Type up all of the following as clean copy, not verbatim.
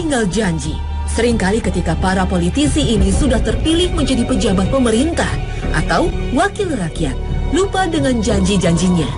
tinggal janji. Seringkali ketika para politisi ini sudah terpilih menjadi pejabat pemerintah atau wakil rakyat, lupa dengan janji-janjinya.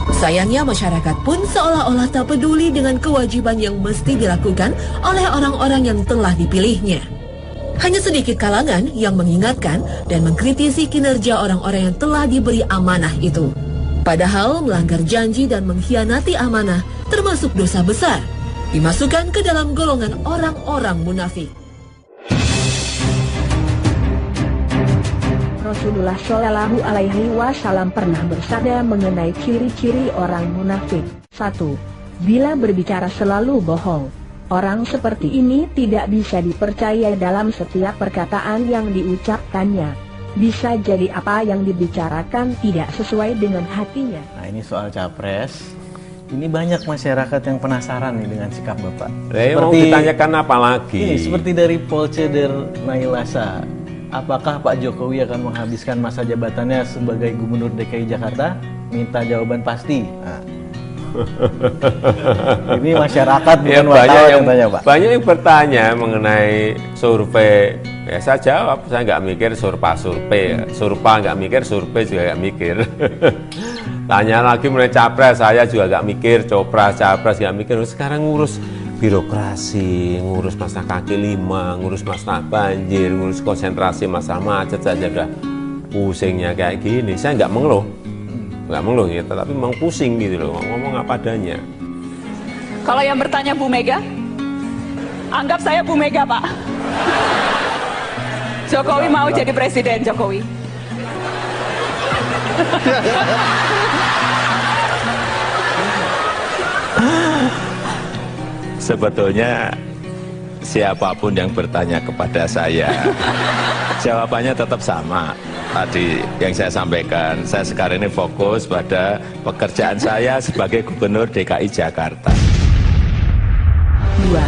Sayangnya masyarakat pun seolah-olah tak peduli dengan kewajiban yang mesti dilakukan oleh orang-orang yang telah dipilihnya. Hanya sedikit kalangan yang mengingatkan dan mengkritisi kinerja orang-orang yang telah diberi amanah itu. Padahal melanggar janji dan mengkhianati amanah termasuk dosa besar, dimasukkan ke dalam golongan orang-orang munafik. Rasulullah Shallallahu Alaihi Wasallam pernah bersabda mengenai ciri-ciri orang munafik. 1. Bila berbicara selalu bohong. Orang seperti ini tidak bisa dipercaya dalam setiap perkataan yang diucapkannya. Bisa jadi apa yang dibicarakan tidak sesuai dengan hatinya. Nah, ini soal capres. Ini banyak masyarakat yang penasaran nih dengan sikap Bapak. Mau ditanyakan apa lagi? Ini seperti dari Polceder Nailasa. Apakah Pak Jokowi akan menghabiskan masa jabatannya sebagai Gubernur DKI Jakarta? Minta jawaban pasti. Nah. Ini masyarakat bukan wartawan yang tanya, Pak. Banyak yang bertanya mengenai survei. Ya saya jawab, saya nggak mikir surpa nggak mikir, survei juga nggak mikir. Tanya lagi mengenai capres, saya juga nggak mikir, capres nggak mikir. Sekarang ngurus birokrasi, ngurus masalah kaki lima, ngurus masalah banjir, ngurus konsentrasi masalah macet saja udah pusingnya kayak gini. Saya nggak mengeluh ya, tapi memang pusing gitu loh, ngomong apa adanya. Kalau yang bertanya Bu Mega, anggap saya Bu Mega, Pak. Jokowi mau jadi presiden, Jokowi. Sebetulnya siapapun yang bertanya kepada saya, jawabannya tetap sama. Tadi yang saya sampaikan, saya sekarang ini fokus pada pekerjaan saya sebagai Gubernur DKI Jakarta. 2.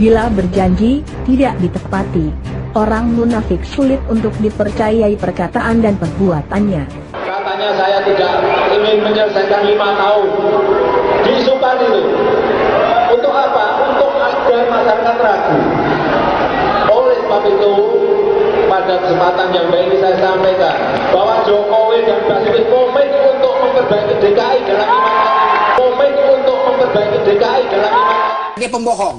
Bila berjanji, tidak ditepati. Orang munafik sulit untuk dipercayai perkataan dan perbuatannya. Katanya saya tidak ingin menyelesaikan 5 tahun. Diisukan itu. Untuk apa? Untuk agar masyarakat ragu. Oleh sebab itu, pada kesempatan yang baik ini saya sampaikan bahwa Jokowi dan Basuki komit untuk memperbaiki DKI dalam 5 tahun. Komit untuk memperbaiki DKI dalam 5 tahun. Dia pembohong.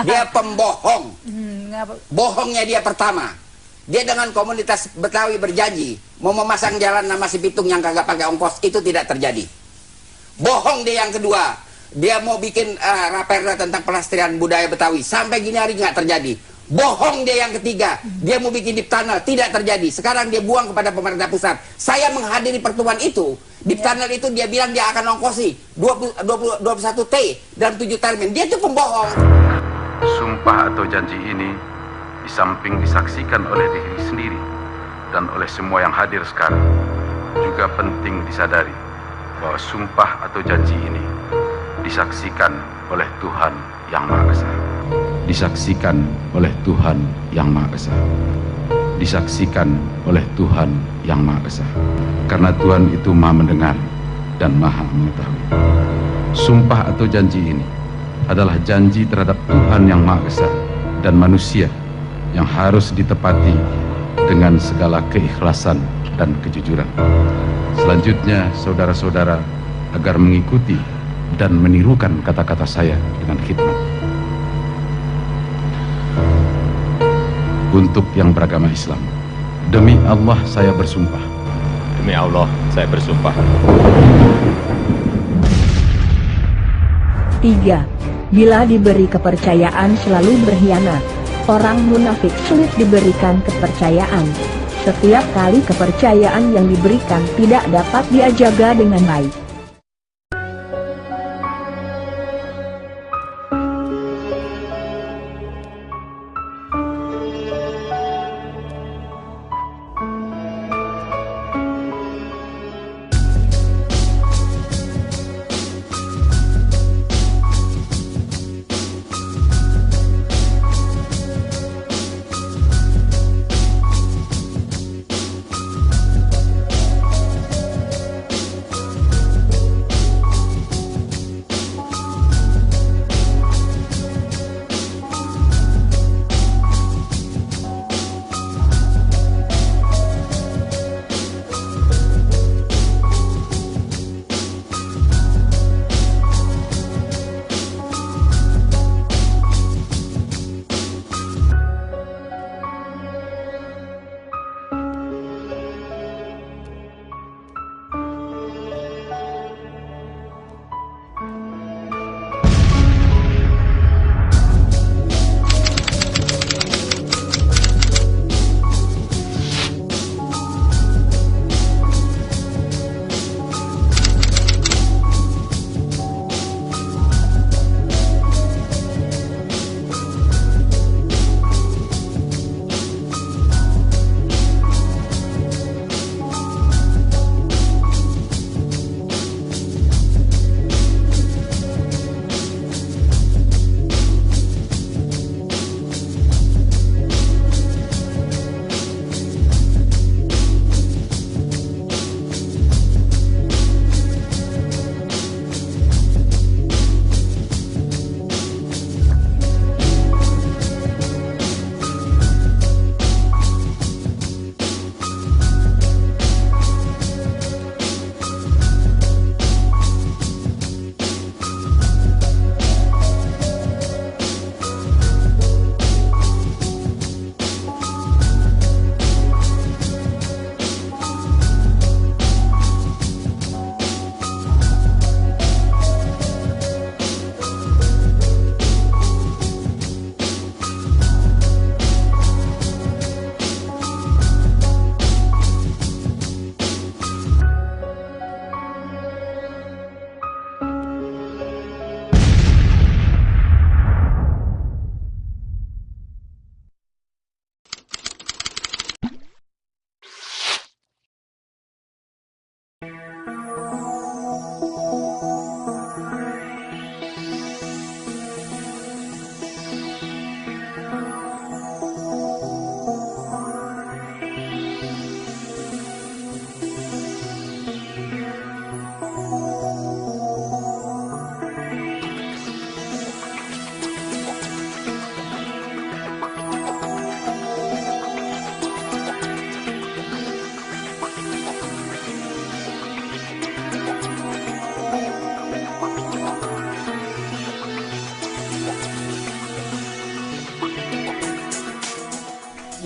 Dia pembohong. Bohongnya dia pertama. Dia dengan komunitas Betawi berjanji mau memasang jalan nama si Pitung yang kagak pakai ongkos, itu tidak terjadi. Bohong dia yang kedua. Dia mau bikin raperda tentang pelestarian budaya Betawi, sampai gini hari nggak terjadi. Bohong dia yang ketiga. Dia mau bikin deep tunnel, tidak terjadi. Sekarang dia buang kepada pemerintah pusat. Saya menghadiri pertemuan itu. Deep tunnel itu dia bilang dia akan ongkosi 21 T dalam 7 termin. Dia itu pembohong. Sumpah atau janji ini di samping disaksikan oleh diri sendiri dan oleh semua yang hadir sekarang, juga penting disadari bahwa sumpah atau janji ini disaksikan oleh Tuhan Yang Maha Esa. Disaksikan oleh Tuhan Yang Maha Esa. Disaksikan oleh Tuhan Yang Maha Esa. Karena Tuhan itu Maha mendengar dan Maha mengetahui. Sumpah atau janji ini adalah janji terhadap Tuhan Yang Maha Esa dan manusia yang harus ditepati dengan segala keikhlasan dan kejujuran. Selanjutnya, saudara-saudara agar mengikuti dan menirukan kata-kata saya dengan khidmat. Untuk yang beragama Islam, demi Allah saya bersumpah. Demi Allah saya bersumpah. 3. Bila diberi kepercayaan selalu berkhianat. Orang munafik sulit diberikan kepercayaan. Setiap kali kepercayaan yang diberikan tidak dapat dia jaga dengan baik.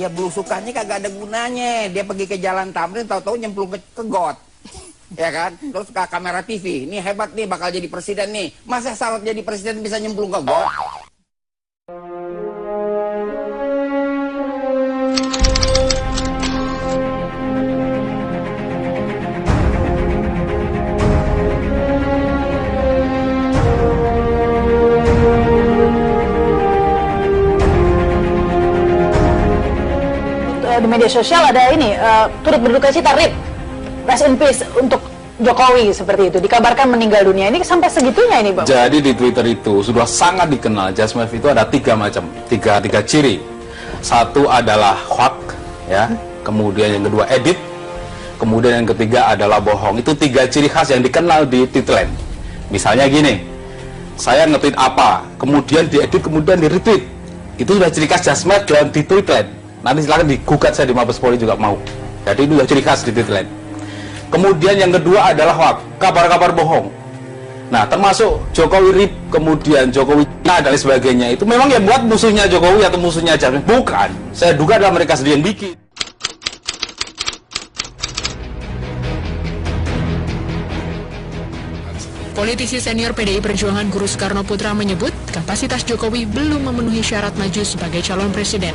Ya belusukannya kagak ada gunanya. Dia pergi ke Jalan Tamrin, tahu-tahu nyemplung ke got. Ya kan? Terus ke kamera TV. Ini hebat nih, bakal jadi presiden nih. Masa syarat jadi presiden bisa nyemplung ke got? Di media sosial ada ini turut berduka cita RIP, rest in peace untuk Jokowi seperti itu. Dikabarkan meninggal dunia. Ini sampai segitunya ini, Bang. Jadi di Twitter itu sudah sangat dikenal. Jasmine itu ada tiga macam, tiga ciri. Satu adalah hoax, ya. Kemudian yang kedua edit. Kemudian yang ketiga adalah bohong. Itu tiga ciri khas yang dikenal di Tweetland. Misalnya gini, saya nge-tweet apa, kemudian diedit, kemudian di-retweet. Itu sudah ciri khas Jasmine dalam di Tweetland. Nanti silakan digugat saya di Mabes Polri juga mau. Jadi itu sudah ciri khas di Tweetland. Kemudian yang kedua adalah hoax, kabar-kabar bohong. Nah, termasuk Jokowi RIP, kemudian Jokowi dan lain sebagainya. Itu memang yang buat musuhnya Jokowi atau musuhnya Jasmine? Bukan. Saya duga adalah mereka sendiri yang bikin. Politisi senior PDI Perjuangan Guru Soekarno Putra menyebut kapasitas Jokowi belum memenuhi syarat maju sebagai calon presiden.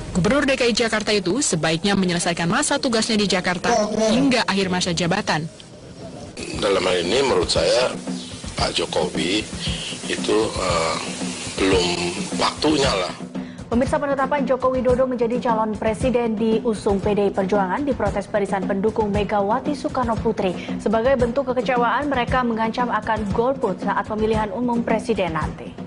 Gubernur DKI Jakarta itu sebaiknya menyelesaikan masa tugasnya di Jakarta hingga akhir masa jabatan. Dalam hal ini menurut saya Pak Jokowi itu belum waktunya lah. Pemirsa, penetapan Joko Widodo menjadi calon presiden diusung PDI Perjuangan diprotes barisan pendukung Megawati Soekarno Putri. Sebagai bentuk kekecewaan, mereka mengancam akan golput saat pemilihan umum presiden nanti.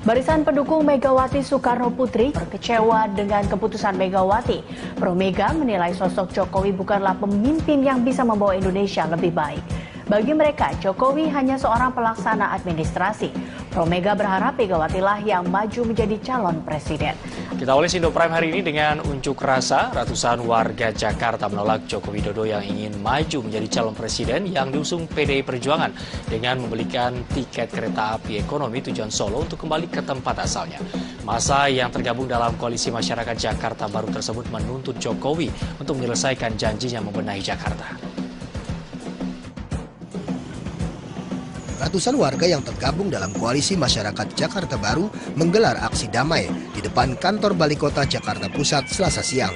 Barisan pendukung Megawati Soekarno Putri kecewa dengan keputusan Megawati. Pro Mega menilai sosok Jokowi bukanlah pemimpin yang bisa membawa Indonesia lebih baik. Bagi mereka, Jokowi hanya seorang pelaksana administrasi. Pro Mega berharap Megawatilah yang maju menjadi calon presiden. Kita awali Indo Prime hari ini dengan unjuk rasa. Ratusan warga Jakarta menolak Joko Widodo yang ingin maju menjadi calon presiden yang diusung PDI Perjuangan dengan membelikan tiket kereta api ekonomi tujuan Solo untuk kembali ke tempat asalnya. Masa yang tergabung dalam Koalisi Masyarakat Jakarta Baru tersebut menuntut Jokowi untuk menyelesaikan janjinya membenahi Jakarta. Ratusan warga yang tergabung dalam Koalisi Masyarakat Jakarta Baru menggelar aksi damai di depan kantor Balai Kota Jakarta Pusat Selasa siang.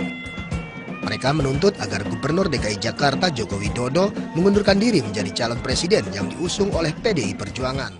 Mereka menuntut agar Gubernur DKI Jakarta Joko Widodo mengundurkan diri menjadi calon presiden yang diusung oleh PDI Perjuangan.